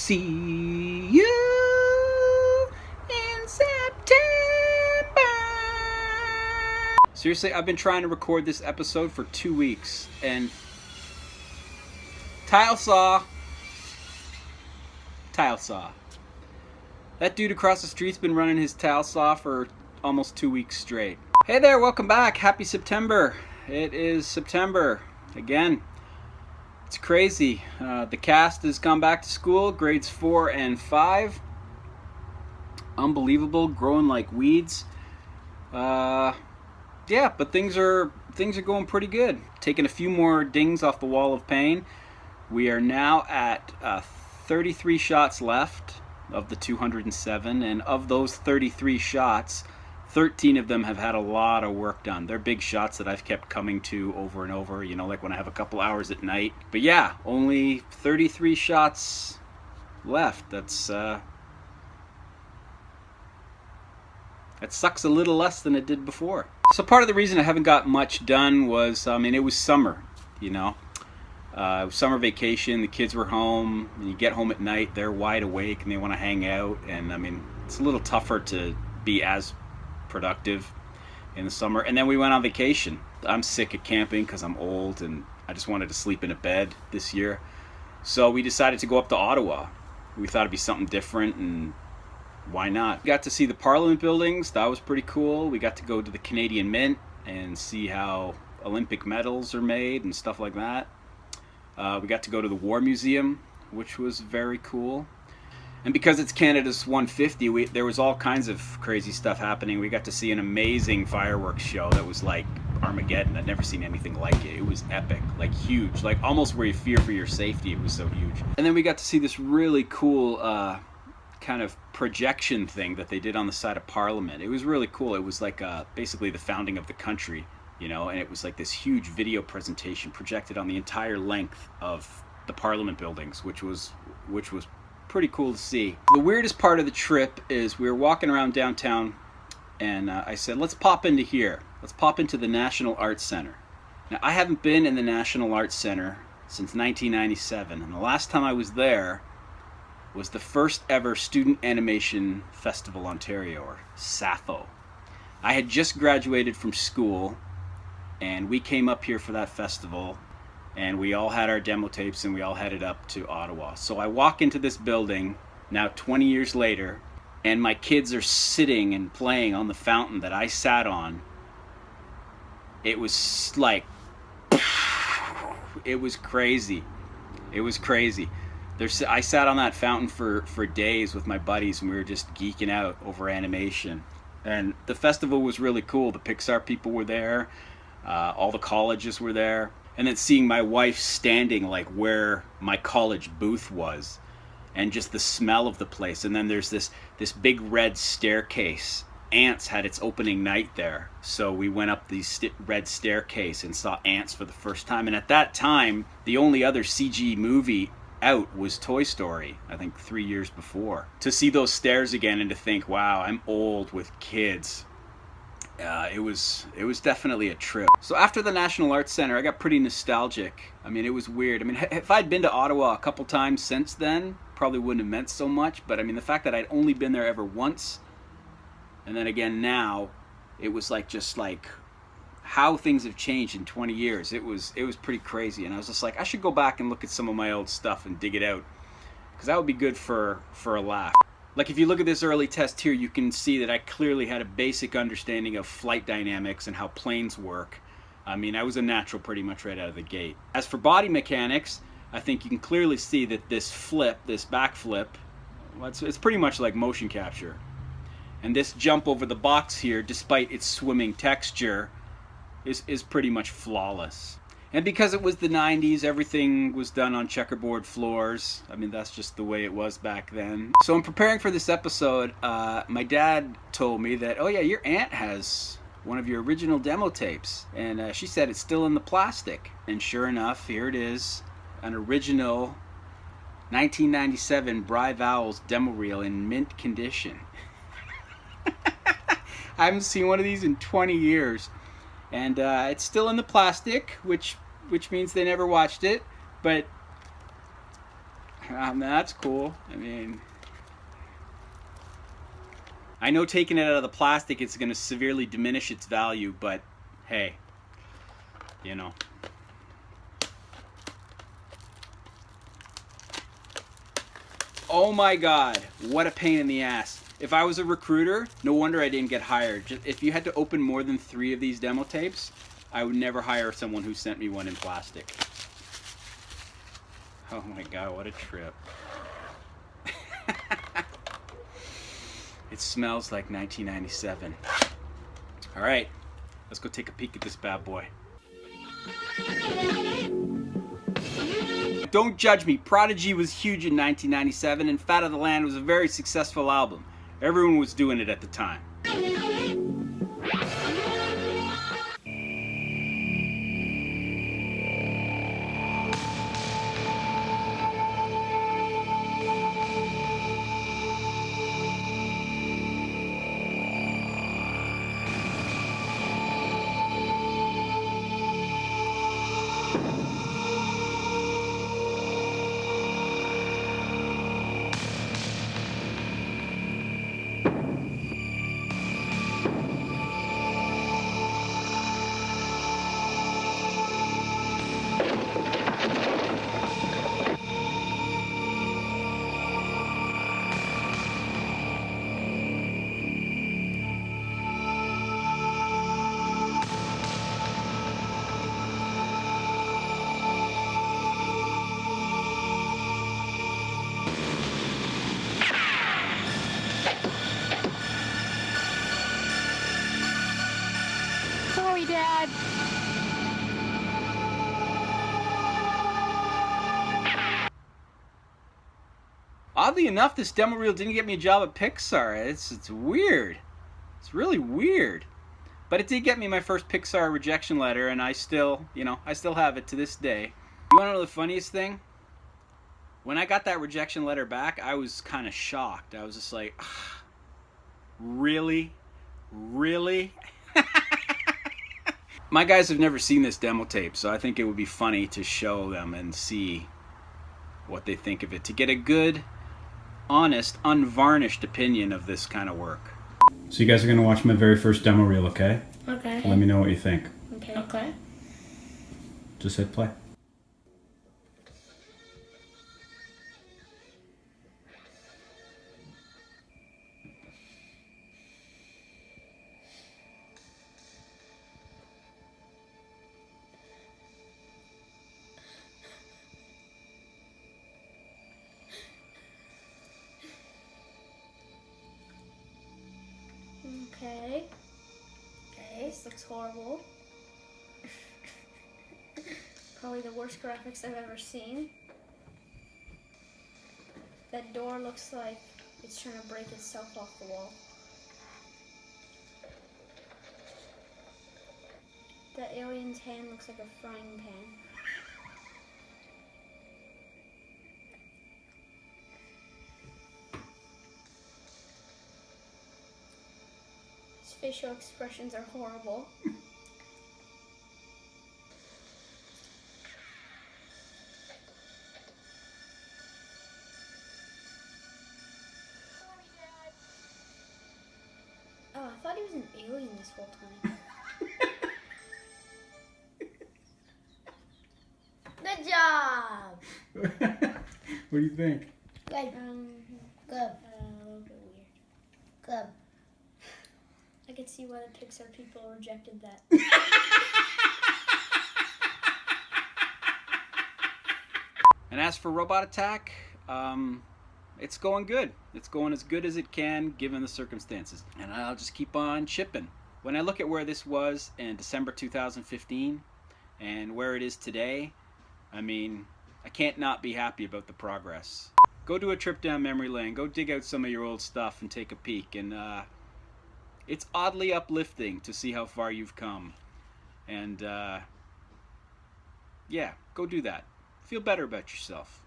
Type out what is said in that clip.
See you in September. Seriously, I've been trying to record this episode for 2 weeks, and tile saw. That dude across the street's been running his tile saw for almost 2 weeks straight. Hey there, welcome back. Happy September. It is September again. It's crazy. The cast has gone back to school, grades 4 and 5. Unbelievable, growing like weeds. Yeah, but things are going pretty good. Taking a few more dings off the wall of pain. We are now at 33 shots left of the 207, and of those 33 shots, 13 of them have had a lot of work done. They're big shots that I've kept coming to over and over, you know, like when I have a couple hours at night. But yeah, only 33 shots left. That sucks a little less than it did before. So part of the reason I haven't got much done was, it was summer, you know. It was summer vacation, the kids were home, and you get home at night, they're wide awake and they want to hang out, and it's a little tougher to be as productive in the summer. And then we went on vacation. I'm sick of camping because I'm old and I just wanted to sleep in a bed this year. So we decided to go up to Ottawa. We thought it'd be something different, and why not? We got to see the Parliament buildings. That was pretty cool. We got to go to the Canadian Mint and see how Olympic medals are made and stuff like that. We got to go to the War Museum, which was very cool. And because it's Canada's 150, there was all kinds of crazy stuff happening. We got to see an amazing fireworks show that was like Armageddon. I'd never seen anything like it. It was epic, like huge, like almost where you fear for your safety. It was so huge. And then we got to see this really cool kind of projection thing that they did on the side of Parliament. It was really cool. It was like basically the founding of the country, you know, and it was like this huge video presentation projected on the entire length of the Parliament buildings, which was pretty cool to see. The weirdest part of the trip is we were walking around downtown, and I said, let's pop into here. Let's pop into the National Arts Center. Now, I haven't been in the National Arts Center since 1997, and the last time I was there was the first ever Student Animation Festival Ontario, or SAFO. I had just graduated from school, and we came up here for that festival, and we all had our demo tapes and we all headed up to Ottawa. So I walk into this building now 20 years later, and my kids are sitting and playing on the fountain that I sat on. It was like, it was crazy. It was crazy. I sat on that fountain for days with my buddies, and we were just geeking out over animation. And the festival was really cool. The Pixar people were there. All the colleges were there. And then seeing my wife standing like where my college booth was, and just the smell of the place. And then there's this big red staircase. Ants had its opening night there, so we went up the red staircase and saw Ants for the first time. And at that time, the only other CG movie out was Toy Story, I think 3 years before. To see those stairs again and to think, wow, I'm old with kids. It was definitely a trip. So after the National Arts Center, I got pretty nostalgic. It was weird. If I'd been to Ottawa a couple times since then, probably wouldn't have meant so much. But the fact that I'd only been there ever once, and then again now, it was just like how things have changed in 20 years. It was pretty crazy. And I was just like, I should go back and look at some of my old stuff and dig it out, because that would be good for a laugh. Like if you look at this early test here, you can see that I clearly had a basic understanding of flight dynamics and how planes work. I was a natural pretty much right out of the gate. As for body mechanics, I think you can clearly see that this back flip, it's pretty much like motion capture. And this jump over the box here, despite its swimming texture, is pretty much flawless. And because it was the 90s, everything was done on checkerboard floors. That's just the way it was back then. So in preparing for this episode, my dad told me that, oh yeah, your aunt has one of your original demo tapes. And she said it's still in the plastic. And sure enough, here it is, an original 1997 Bry Vowels demo reel in mint condition. I haven't seen one of these in 20 years. And it's still in the plastic, which means they never watched it. But That's cool. I mean, I know taking it out of the plastic is going to severely diminish its value, but hey, you know. Oh my God, what a pain in the ass. If I was a recruiter, no wonder I didn't get hired. If you had to open more than 3 of these demo tapes, I would never hire someone who sent me one in plastic. Oh my God, what a trip. It smells like 1997. All right, let's go take a peek at this bad boy. Don't judge me. Prodigy was huge in 1997, and Fat of the Land was a very successful album. Everyone was doing it at the time. Sorry, Dad. Oddly enough, this demo reel didn't get me a job at Pixar. It's weird. It's really weird. But it did get me my first Pixar rejection letter, and I still have it to this day. You want to know the funniest thing? When I got that rejection letter back, I was kind of shocked. I was just like, really? Really? My guys have never seen this demo tape, so I think it would be funny to show them and see what they think of it, to get a good, honest, unvarnished opinion of this kind of work. So you guys are going to watch my very first demo reel, okay? Okay. Let me know what you think. Okay. Okay. Just hit play. Okay. Okay, this looks horrible. Probably the worst graphics I've ever seen. That door looks like it's trying to break itself off the wall. That alien's hand looks like a frying pan. His facial expressions are horrible. Oh, I thought he was an alien this whole time. Good job! What do you think? Good. Good. A little bit weird. Good. I could see why the Pixar people rejected that. And as for Robot Attack, it's going good. It's going as good as it can given the circumstances. And I'll just keep on chipping. When I look at where this was in December 2015 and where it is today, I mean, I can't not be happy about the progress. Go do a trip down memory lane. Go dig out some of your old stuff and take a peek. And it's oddly uplifting to see how far you've come. And yeah, go do that. Feel better about yourself.